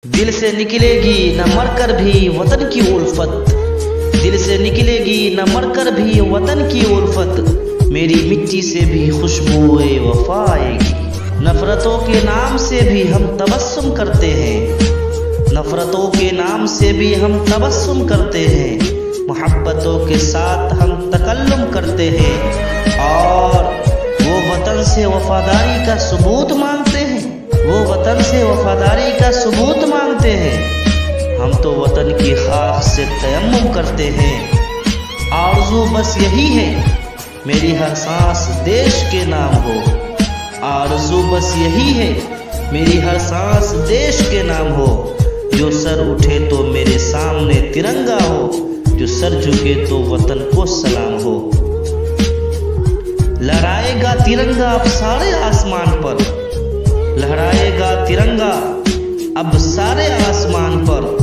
दिल से निकलेगी न मरकर भी वतन की उल्फत, दिल से निकलेगी न मरकर भी वतन की उल्फत। मेरी मिट्टी से भी खुशबू-ए वफा आएगी। नफरतों के नाम से भी हम तबस्सुम करते हैं, नफरतों के नाम से भी हम तबस्सुम करते हैं। मोहब्बतों के साथ हम तकल्लुम करते हैं और वो वतन से वफादारी का सबूत मांगते हैं, वो वतन से वफादारी का सबूत मांगते हैं। हम तो वतन की खाक से तयम्मुम करते हैं। आरज़ू बस यही है मेरी हर सांस देश के नाम हो, आरज़ू बस यही है मेरी हर सांस देश के नाम हो। जो सर उठे तो मेरे सामने तिरंगा हो, जो सर झुके तो वतन को सलाम हो। लहराएगा तिरंगा अब सारे आसमान पर, लहराएगा तिरंगा अब सारे आसमान पर।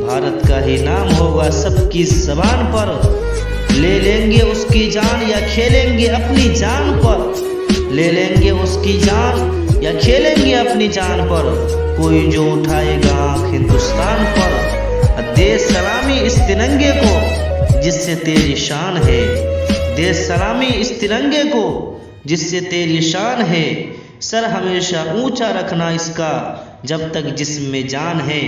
भारत का ही नाम होगा सबकी ज़बान पर। ले लेंगे उसकी जान या खेलेंगे अपनी जान पर, ले लेंगे उसकी जान या खेलेंगे अपनी जान पर। कोई जो उठाएगा आँख हिंदुस्तान पर, दे सलामी इस तिरंगे को जिससे तेरी शान है, दे सलामी इस तिरंगे को जिससे तेरी शान है। सर हमेशा ऊंचा रखना इसका जब तक जिस्म में जान है।